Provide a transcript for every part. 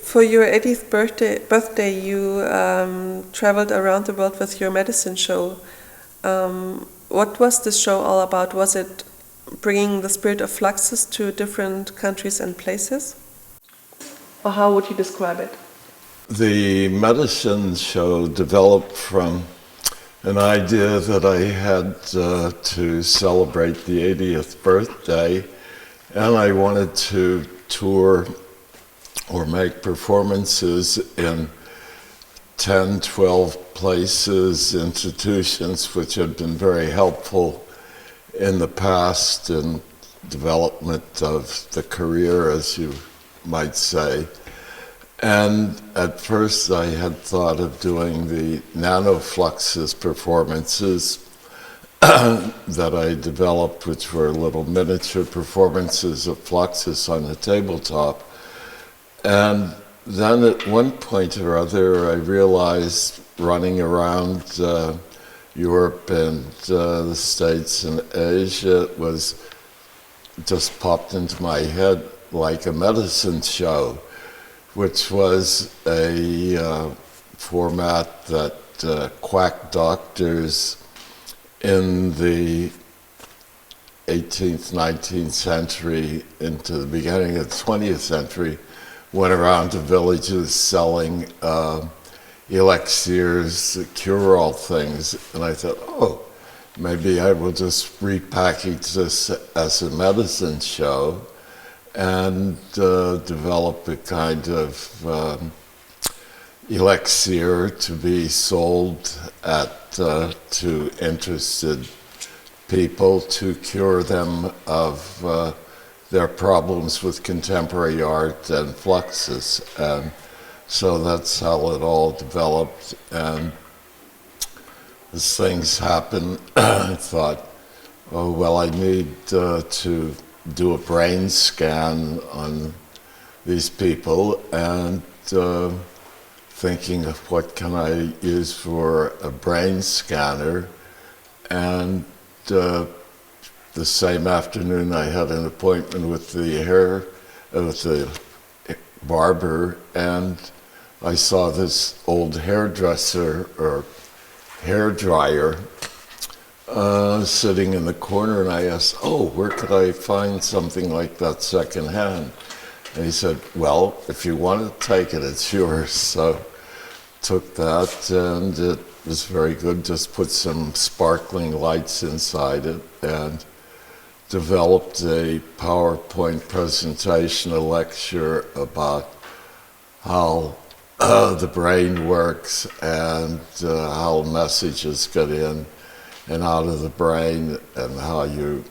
For your 80th birthday, you traveled around the world with your medicine show. What was the show all about? Was it bringing the spirit of Fluxus to different countries and places? Or how would you describe it? The medicine show developed from an idea that I had to celebrate the 80th birthday, and I wanted to tour or make performances in 10, 12 places, institutions which had been very helpful in the past in development of the career, as you might say. And at first I had thought of doing the nanofluxus performances that I developed, which were little miniature performances of Fluxus on the tabletop. And then at one point or other, I realized running around Europe and the States and Asia, it was just popped into my head like a medicine show, which was a format that quack doctors in the 18th, 19th century into the beginning of the 20th century went around to villages selling elixirs, cure-all things. And I thought, oh, maybe I will just repackage this as a medicine show and develop a kind of elixir to be sold at to interested people to cure them of their problems with contemporary art and Fluxus. And so that's how it all developed. And as things happen, I thought, oh, well, I need to do a brain scan on these people, and thinking of what can I use for a brain scanner. And the same afternoon I had an appointment with the barber, and I saw this old hairdresser or hair dryer sitting in the corner, and I asked, oh, where could I find something like that secondhand? And he said, well, if you want to take it, it's yours. So took that, and it was very good. Just put some sparkling lights inside it and developed a PowerPoint presentation, a lecture about how the brain works and how messages get in and out of the brain, and how you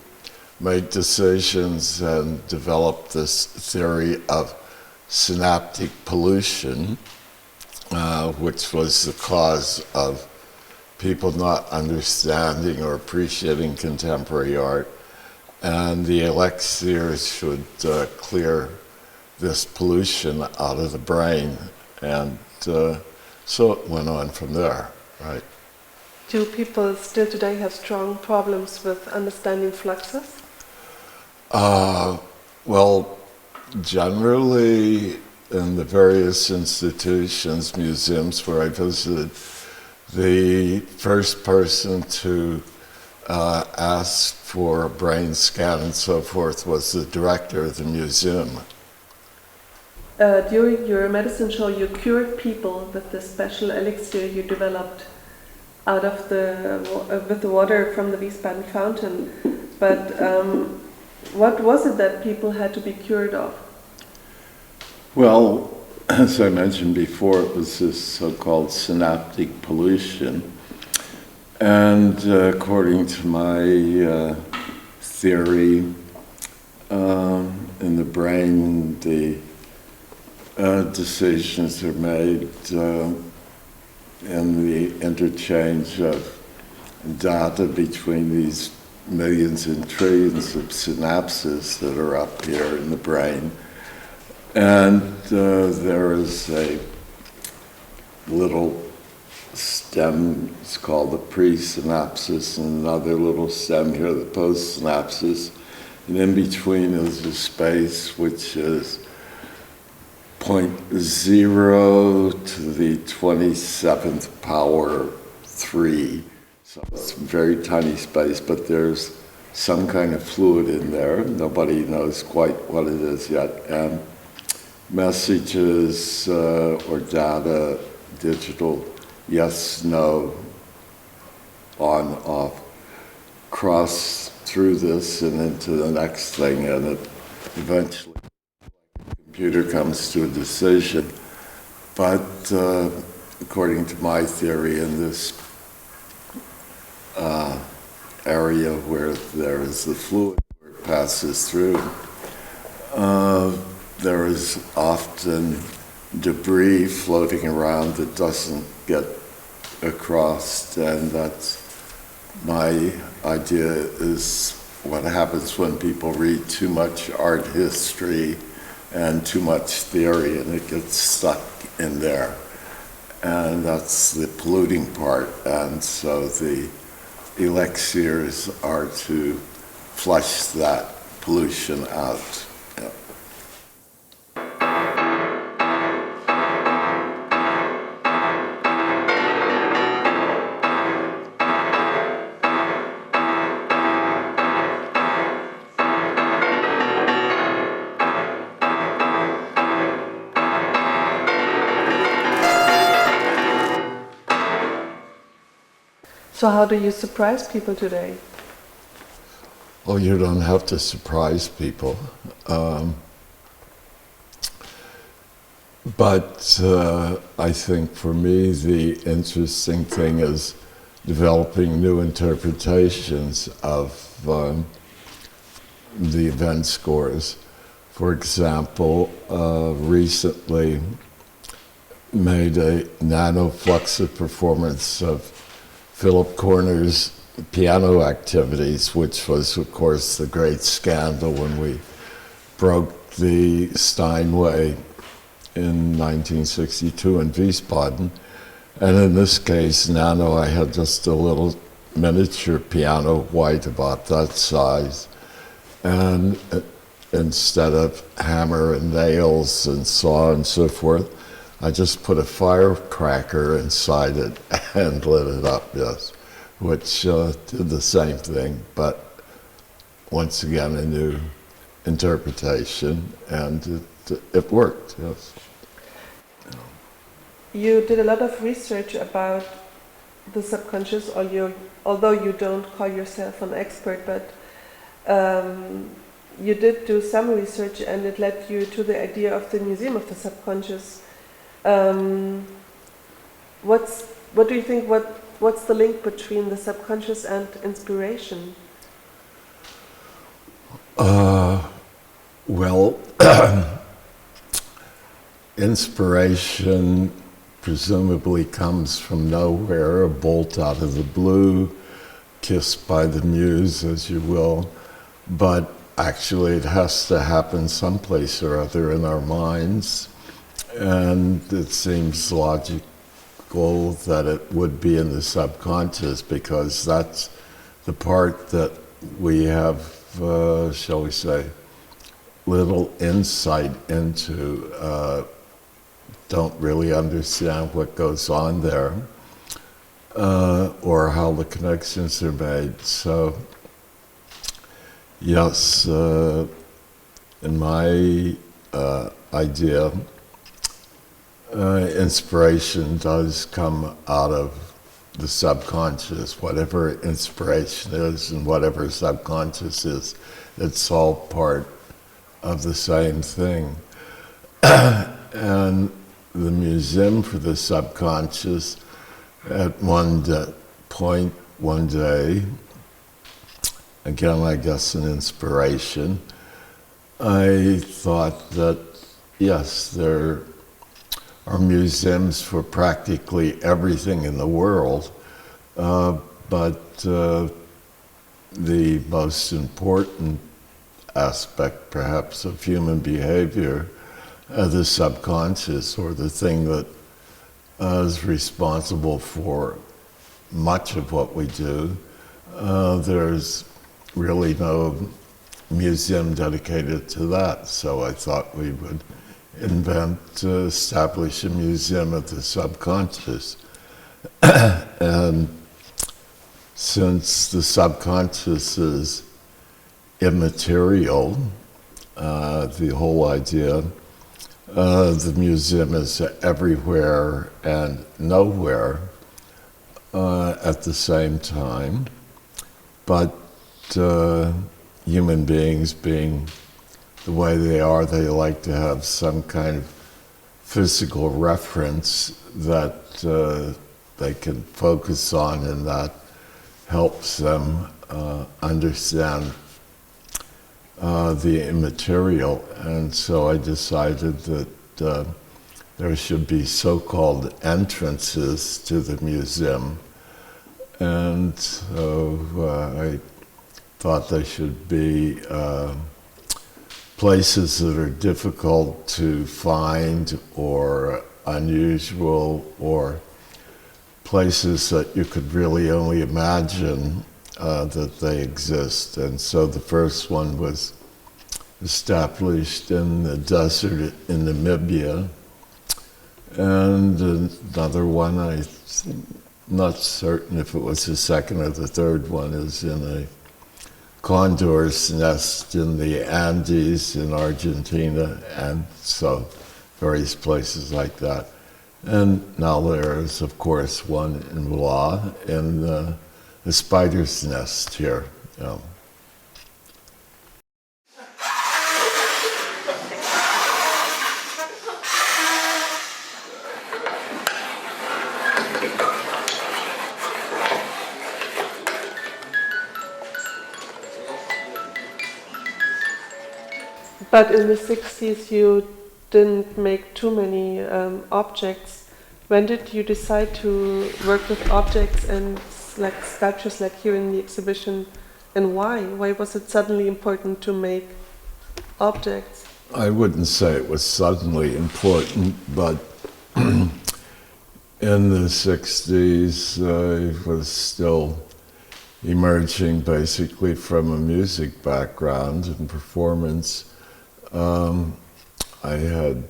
make decisions, and develop this theory of synaptic pollution, which was the cause of people not understanding or appreciating contemporary art. And the elixirs should clear this pollution out of the brain. And so it went on from there, right? Do people still today have strong problems with understanding Fluxus? Well, generally in the various institutions, museums where I visited, the first person to ask for a brain scan and so forth was the director of the museum. During your medicine show, you cured people with the special elixir you developed out of with the water from the Wiesbaden fountain. But what was it that people had to be cured of? Well, as I mentioned before, it was this so-called synaptic pollution. And according to my theory, in the brain, the decisions are made in the interchange of data between these millions and trillions of synapses that are up here in the brain. And there is a little stem, it's called the pre-synapsis, and another little stem here, the post-synapsis. And in between is a space which is 0.0 to the 27th power 3. So it's a very tiny space, but there's some kind of fluid in there. Nobody knows quite what it is yet. And messages or data, digital, yes, no, on, off, cross through this and into the next thing, and it eventually the computer comes to a decision. But according to my theory, in this area where there is the fluid where it passes through, there is often debris floating around that doesn't get across, and that's my idea is what happens when people read too much art history and too much theory, and it gets stuck in there. And that's the polluting part. And so the elixirs are to flush that pollution out. Yeah. So how do you surprise people today? Oh, you don't have to surprise people. But I think for me the interesting thing is developing new interpretations of the event scores. For example, recently made a nano-fluxive performance of Philip Corner's piano activities, which was, of course, the great scandal when we broke the Steinway in 1962 in Wiesbaden. And in this case, nano, I had just a little miniature piano, white, about that size. And instead of hammer and nails and saw and so forth, I just put a firecracker inside it and lit it up, yes, which did the same thing, but once again, a new interpretation, and it worked, yes. You did a lot of research about the subconscious, although you don't call yourself an expert, but you did do some research, and it led you to the idea of the Museum of the Subconscious. What do you think? What's the link between the subconscious and inspiration? Well, inspiration presumably comes from nowhere, a bolt out of the blue, kissed by the muse, as you will, but actually it has to happen someplace or other in our minds. And it seems logical that it would be in the subconscious, because that's the part that we have, shall we say, little insight into, don't really understand what goes on there, or how the connections are made. So, yes, in my idea, inspiration does come out of the subconscious. Whatever inspiration is and whatever subconscious is, it's all part of the same thing. And the Museum for the Subconscious, at one point, one day, again, I guess an inspiration, I thought that, yes, there are museums for practically everything in the world, but the most important aspect, perhaps, of human behavior, the subconscious, or the thing that is responsible for much of what we do. There's really no museum dedicated to that, so I thought we would establish a museum of the subconscious. And since the subconscious is immaterial, the whole idea, the museum is everywhere and nowhere at the same time, but human beings being the way they are, they like to have some kind of physical reference that they can focus on, and that helps them understand the immaterial. And so I decided that there should be so-called entrances to the museum. And so I thought there should be places that are difficult to find or unusual, or places that you could really only imagine that they exist. And so the first one was established in the desert in Namibia, and another one, I'm not certain if it was the second or the third one, is in a condor's nest in the Andes in Argentina, and so various places like that. And now there is, of course, one in Blois, in the spider's nest here. But in the 60s, you didn't make too many objects. When did you decide to work with objects and like sculptures like here in the exhibition, and why? Why was it suddenly important to make objects? I wouldn't say it was suddenly important, but in the 60s, I was still emerging basically from a music background and performance. I had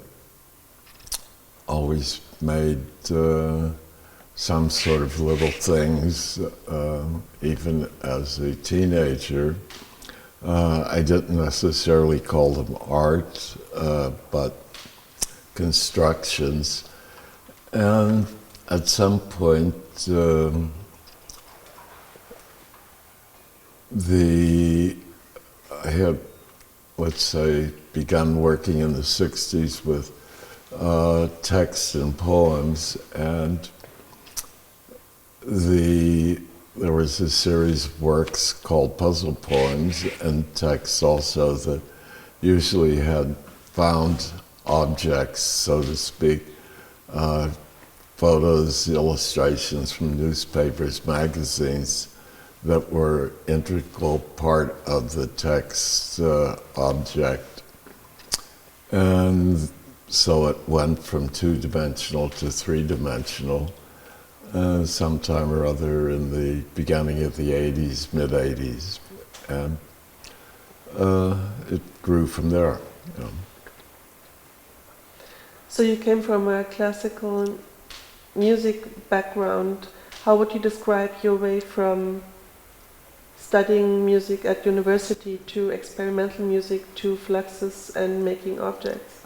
always made some sort of little things, even as a teenager. I didn't necessarily call them art, but constructions. And at some point, I had, let's say, begun working in the 60s with texts and poems, and there was a series of works called puzzle poems and texts also that usually had found objects, so to speak, photos, illustrations from newspapers, magazines, that were integral part of the text object. And so it went from two-dimensional to three-dimensional sometime or other in the beginning of the 80s, mid-80s. And it grew from there. So you came from a classical music background. How would you describe your way from studying music at university to experimental music to Fluxus and making objects?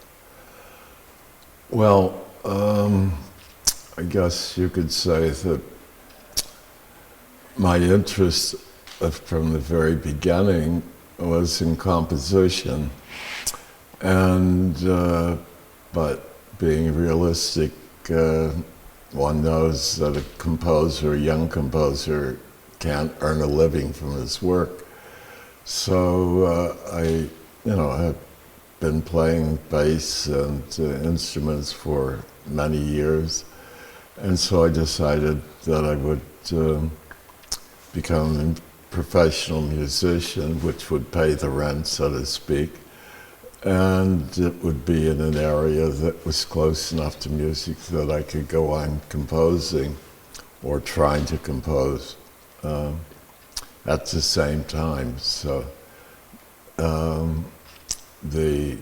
Well, I guess you could say that my interest from the very beginning was in composition, and but being realistic, one knows that a composer, a young composer, can't earn a living from his work. So I had been playing bass and instruments for many years, and so I decided that I would become a professional musician, which would pay the rent, so to speak, and it would be in an area that was close enough to music that I could go on composing or trying to compose at the same time. So the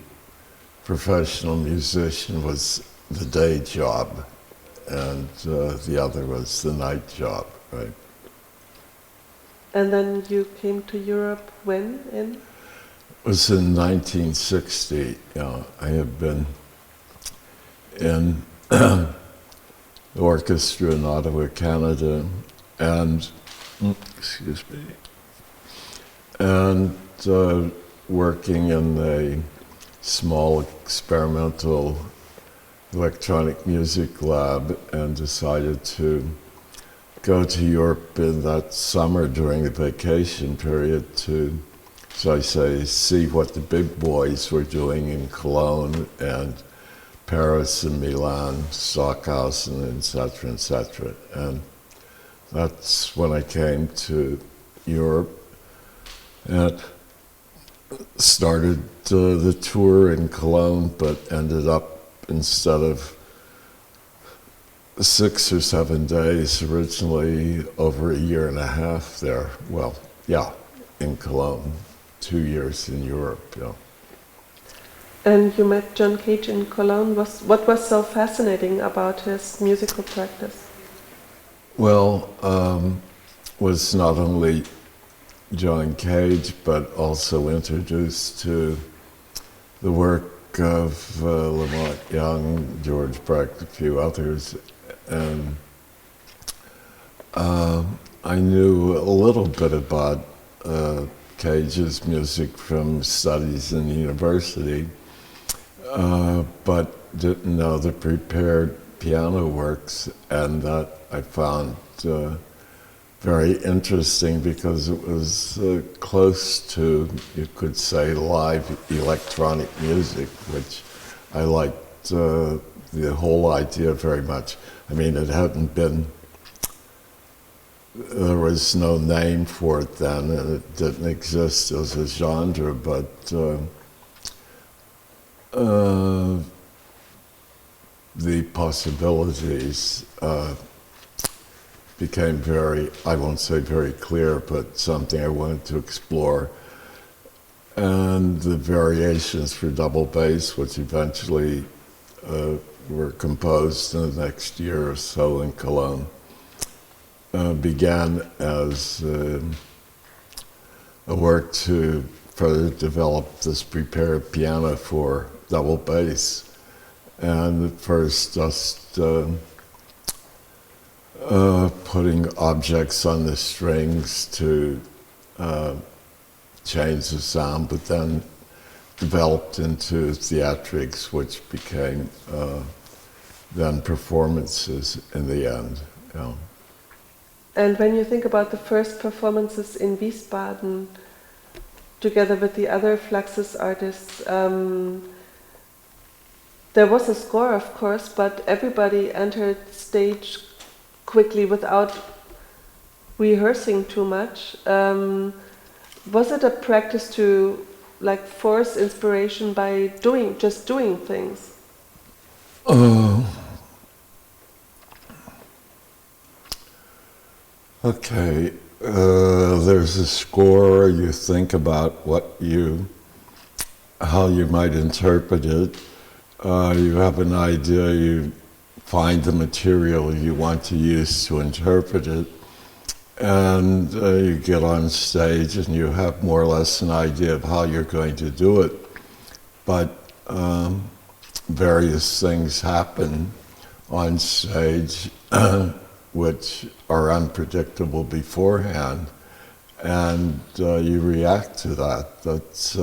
professional musician was the day job, and the other was the night job, right? And then you came to Europe when? It was in 1960. I had been in the orchestra in Ottawa, Canada, and working in a small experimental electronic music lab, and decided to go to Europe in that summer during the vacation period to, so I say, see what the big boys were doing in Cologne and Paris and Milan, Stockhausen, etc., etc. And that's when I came to Europe and started the tour in Cologne, but ended up, instead of 6 or 7 days, originally over a year and a half there. Well, yeah, in Cologne, 2 years in Europe, yeah. And you met John Cage in Cologne. What was so fascinating about his musical practice? Well, was not only John Cage, but also introduced to the work of Lamont Young, George Brecht, a few others, and I knew a little bit about Cage's music from studies in the university, but didn't know the prepared piano works, and that I found very interesting because it was close to, you could say, live electronic music, which I liked the whole idea very much. I mean, it hadn't been, there was no name for it then, and it didn't exist as a genre, but the possibilities became very, I won't say very clear, but something I wanted to explore. And the variations for double bass, which eventually were composed in the next year or so in Cologne, began as a work to further develop this prepared piano for double bass. And at first just putting objects on the strings to change the sound, but then developed into theatrics, which became then performances in the end. Yeah. And when you think about the first performances in Wiesbaden, together with the other Fluxus artists, there was a score, of course, but everybody entered stage quickly without rehearsing too much. Was it a practice to force inspiration by just doing things? Okay, there's a score, you think about how you might interpret it. You have an idea, you find the material you want to use to interpret it, and you get on stage and you have more or less an idea of how you're going to do it. But various things happen on stage which are unpredictable beforehand, and you react to that. That's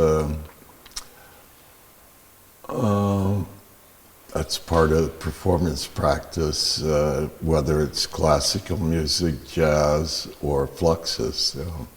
part of the performance practice, whether it's classical music, jazz, or Fluxus. You know.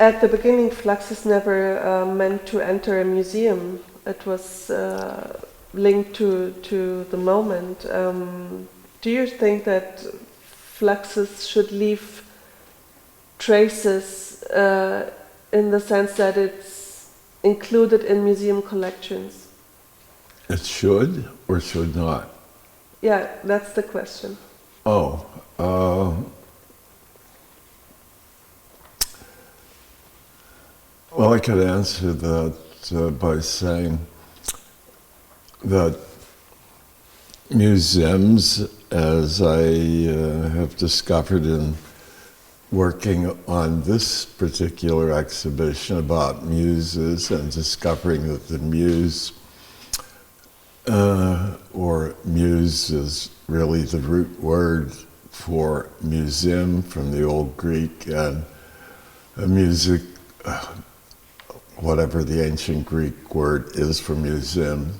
at the beginning, Fluxus never meant to enter a museum. It was linked to the moment. Do you think that Fluxus should leave traces in the sense that it's included in museum collections? It should or should not? Yeah, that's the question. Oh, well, I could answer that by saying that museums, as I have discovered in working on this particular exhibition about muses and discovering that the muse, or muse is really the root word for museum from the Old Greek, and music, whatever the ancient Greek word is for museum,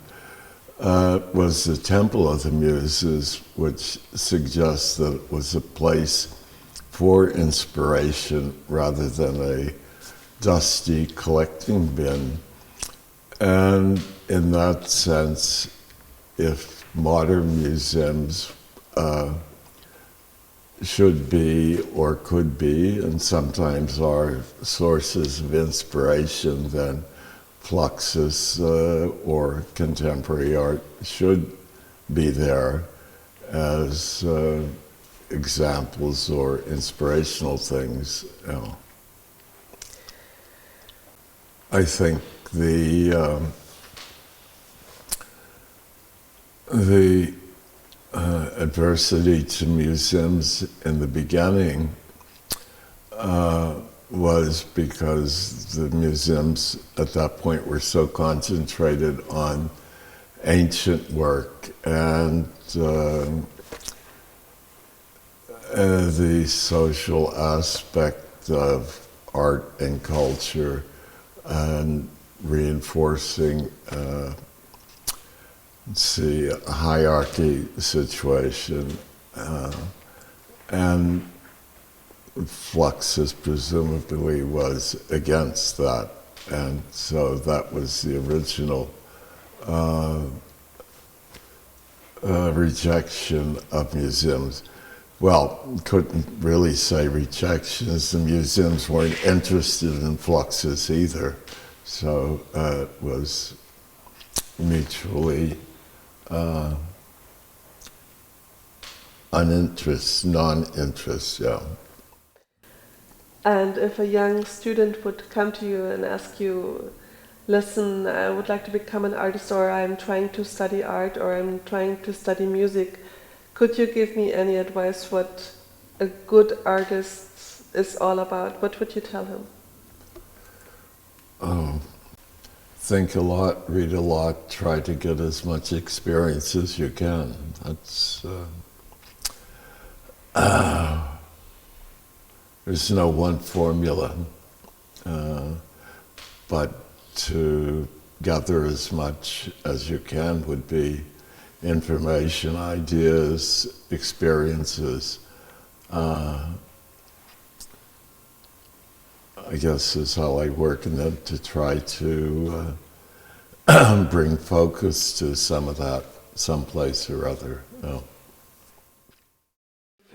was the temple of the muses, which suggests that it was a place for inspiration rather than a dusty collecting bin. And in that sense, if modern museums should be or could be, and sometimes are, sources of inspiration, then Fluxus or contemporary art should be there as examples or inspirational things. You know. I think the adversity to museums in the beginning was because the museums at that point were so concentrated on ancient work and the social aspect of art and culture and reinforcing a hierarchy situation, and Fluxus presumably was against that, and so that was the original rejection of museums. Well, couldn't really say rejections. The museums weren't interested in Fluxus either, so it was mutually non-interest, yeah. And if a young student would come to you and ask you, listen, I would like to become an artist, or I'm trying to study art, or I'm trying to study music, could you give me any advice what a good artist is all about? What would you tell him? Think a lot, read a lot, try to get as much experience as you can. That's there's no one formula, but to gather as much as you can would be information, ideas, experiences. I guess is how I work, and then to try to bring focus to some of that, someplace or other. No.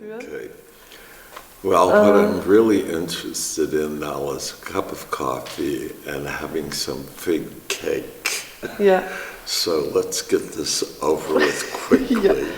Okay. Well, what I'm really interested in now is a cup of coffee and having some fig cake. Yeah. So let's get this over with quickly. Yeah.